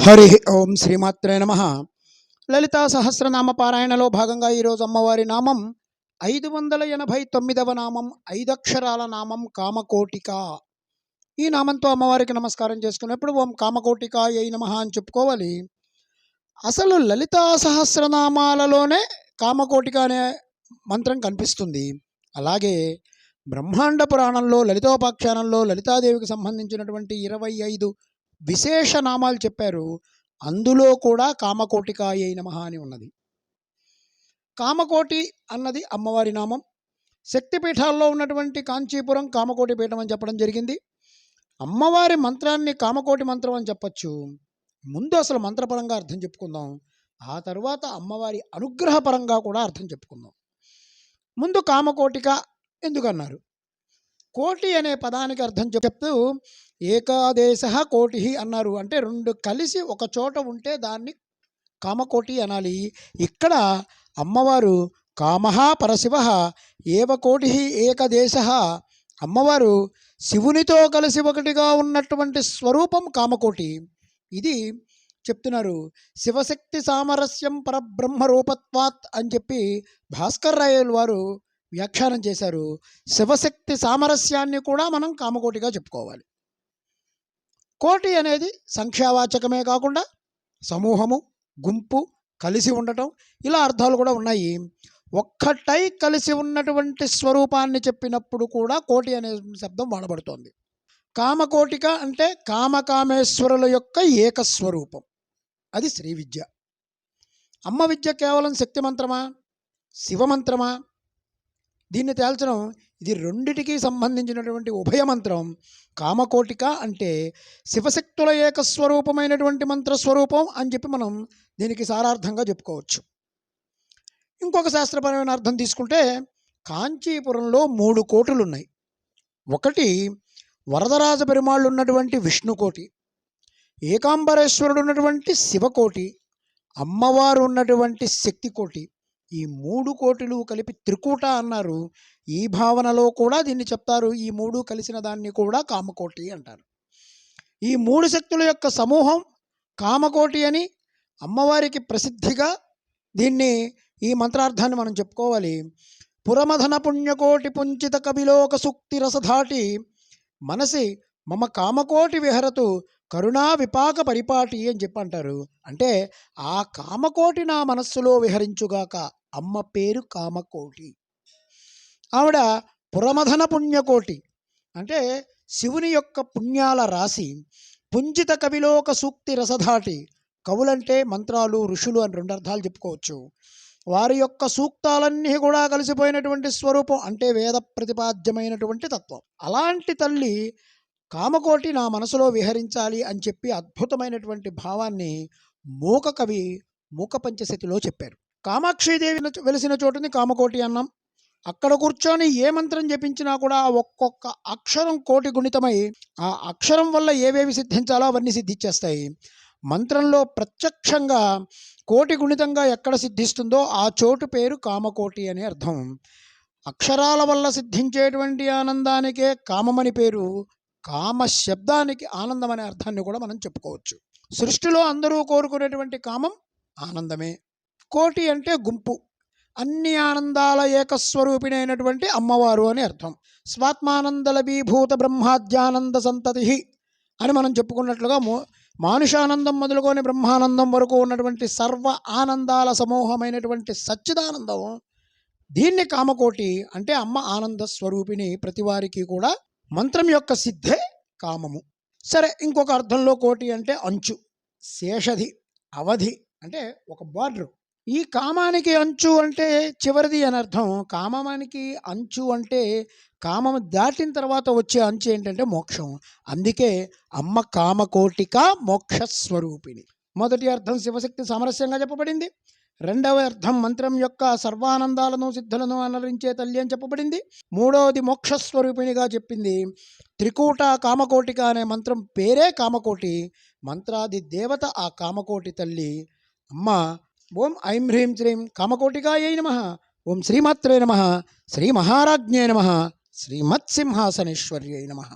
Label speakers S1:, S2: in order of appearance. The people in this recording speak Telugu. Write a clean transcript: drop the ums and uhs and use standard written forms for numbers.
S1: హరి ఓం శ్రీమాత్రే నమ. లలితా సహస్రనామ పారాయణలో భాగంగా ఈరోజు అమ్మవారి నామం 589వ నామం, 5 అక్షరాల నామం కామకోటిక. ఈ నామంతో అమ్మవారికి నమస్కారం చేసుకున్నప్పుడు ఓం కామకోటికాయై నమః అని చెప్పుకోవాలి. అసలు లలితా సహస్రనామాలలోనే కామకోటిక అనే మంత్రం కనిపిస్తుంది. అలాగే బ్రహ్మాండ పురాణంలో లలితోపాఖ్యానంలో లలితాదేవికి సంబంధించినటువంటి 25 విశేష నామాలు చెప్పారు. అందులో కూడా కామకోటికాయై నమః అని ఉన్నది. కామకోటి అన్నది అమ్మవారి నామం. శక్తిపీఠాల్లో ఉన్నటువంటి కాంచీపురం కామకోటి పీఠం అని చెప్పడం జరిగింది. అమ్మవారి మంత్రాన్ని కామకోటి మంత్రం అని చెప్పచ్చు. ముందు అసలు మంత్రపరంగా అర్థం చెప్పుకుందాం, ఆ తర్వాత అమ్మవారి అనుగ్రహపరంగా కూడా అర్థం చెప్పుకుందాం. ముందు కామకోటిక ఎందుకన్నారు? కోటి అనే పదానికి అర్థం చెప్తూ ఏకాదేశ కోటి అన్నారు. అంటే రెండు కలిసి ఒక చోట ఉంటే దాన్ని కామకోటి అనాలి. ఇక్కడ అమ్మవారు కామః పరశివ ఏవకోటి ఏకదేశ, అమ్మవారు శివునితో కలిసి ఒకటిగా ఉన్నటువంటి స్వరూపం కామకోటి. ఇది చెప్తున్నారు. శివశక్తి సామరస్యం పరబ్రహ్మ రూపత్వాత్ అని చెప్పి భాస్కర్ రాయలు వారు వ్యాఖ్యానం చేశారు. శివశక్తి సామరస్యాన్ని కూడా మనం కామకోటిగా చెప్పుకోవాలి. కోటి అనేది సంఖ్యావాచకమే కాకుండా సమూహము, గుంపు, కలిసి ఉండటం, ఇలా అర్థాలు కూడా ఉన్నాయి. ఒక్కటై కలిసి ఉన్నటువంటి స్వరూపాన్ని చెప్పినప్పుడు కూడా కోటి అనే శబ్దం వాడబడుతోంది. కామకోటిక అంటే కామకామేశ్వరుల యొక్క ఏకస్వరూపం. అది శ్రీ విద్య. అమ్మ విద్య కేవలం శక్తి మంత్రమా, శివమంత్రమా? దీన్ని తేల్చడం ఇది రెండిటికి సంబంధించినటువంటి ఉభయమంత్రం. కామకోటిక అంటే శివశక్తుల ఏకస్వరూపమైనటువంటి మంత్రస్వరూపం అని చెప్పి మనం దీనికి సారార్థంగా చెప్పుకోవచ్చు. ఇంకొక శాస్త్రపరమైన అర్థం తీసుకుంటే కాంచీపురంలో 3 కోటులు ఉన్నాయి. ఒకటి వరదరాజ పెరుమాళ్ళు ఉన్నటువంటి విష్ణుకోటి, ఏకాంబరేశ్వరుడు ఉన్నటువంటి శివకోటి, అమ్మవారు ఉన్నటువంటి శక్తికోటి. ఈ 3 కోటిలు కలిపి త్రికూట అన్నారు. ఈ భావనలో కూడా దీన్ని చెప్తారు. ఈ 3 కలిసిన దాన్ని కూడా కామకోటి అంటారు. ఈ 3 శక్తుల యొక్క సమూహం కామకోటి అని అమ్మవారికి ప్రసిద్ధిగా దీన్ని ఈ మంత్రార్థాన్ని మనం చెప్పుకోవాలి. పురమధన పుణ్యకోటి పుంచిత కవిలోక సూక్తి రసధాటి మనసి మమ కామకోటి విహరతు కరుణా విపాక పరిపాటి అని చెప్పి అంటారు. అంటే ఆ కామకోటి నా మనస్సులో విహరించుగాక. అమ్మ పేరు కామకోటి. ఆవిడ పురమధన పుణ్యకోటి అంటే శివుని యొక్క పుణ్యాల రాశి. పుంజిత కవిలోక సూక్తి రసధాటి, కవులంటే మంత్రాలు, ఋషులు అని 2 అర్థాలు చెప్పుకోవచ్చు. వారి యొక్క సూక్తాలన్నీ కూడా కలిసిపోయినటువంటి స్వరూపం, అంటే వేద ప్రతిపాద్యమైనటువంటి తత్వం. అలాంటి తల్లి కామకోటి నా మనసులో విహరించాలి అని చెప్పి అద్భుతమైనటువంటి భావాన్ని మూక కవి మూక పంచశతిలో చెప్పారు. కామాక్షీదేవి వెలిసిన చోటుని కామకోటి అన్నాం. అక్కడ కూర్చొని ఏ మంత్రం జపించినా కూడా ఒక్కొక్క అక్షరం కోటి గుణితమై ఆ అక్షరం వల్ల ఏవేవి సిద్ధించాలో అవన్నీ సిద్ధించేస్తాయి. మంత్రంలో ప్రత్యక్షంగా కోటి గుణితంగా ఎక్కడ సిద్ధిస్తుందో ఆ చోటు పేరు కామకోటి అనే అర్థం. అక్షరాల వల్ల సిద్ధించేటువంటి ఆనందానికే కామమని పేరు. కామ శబ్దానికి ఆనందం అనే అర్థాన్ని కూడా మనం చెప్పుకోవచ్చు. సృష్టిలో అందరూ కోరుకునేటువంటి కామం ఆనందమే. కోటి అంటే గుంపు, అన్ని ఆనందాల ఏకస్వరూపిణి అయినటువంటి అమ్మవారు అని అర్థం. స్వాత్మానందలభీభూత బ్రహ్మాద్యానంద సంతతి అని మనం చెప్పుకున్నట్లుగా మానుషానందం మొదలుకొని బ్రహ్మానందం వరకు ఉన్నటువంటి సర్వ ఆనందాల సమూహమైనటువంటి సచ్చిదానందం. దీన్ని కామకోటి అంటే అమ్మ ఆనంద స్వరూపిణి. ప్రతివారికి కూడా మంత్రం యొక్క సిద్ధే కామము. సరే, ఇంకొక అర్థంలో కోటి అంటే అంచు, శేషధి, అవధి అంటే ఒక బార్డర్. ఈ కామానికి అంచు అంటే చివరిది అని అర్థం. కామానికి అంచు అంటే కామం దాటిన తర్వాత వచ్చే అంచు ఏంటంటే మోక్షం. అందుకే అమ్మ కామకోటిక మోక్షస్వరూపిణి. మొదటి అర్థం శివశక్తి సామరస్యంగా చెప్పబడింది. రెండవ అర్థం మంత్రం యొక్క సర్వానందాలను సిద్ధులను అనరించే తల్లి అని చెప్పబడింది. మూడవది మోక్షస్వరూపిణిగా చెప్పింది. త్రికూట కామకోటిక అనే మంత్రం పేరే కామకోటి. మంత్రాది దేవత ఆ కామకోటి తల్లి అమ్మ. ఓం ఐం హ్రీం శ్రీం కామకోటికాయై నమః. ఓం శ్రీమాత్రే నమః. శ్రీ మహారాజ్ఞే నమః. శ్రీమత్సింహాసనేశ్వర్యై నమః.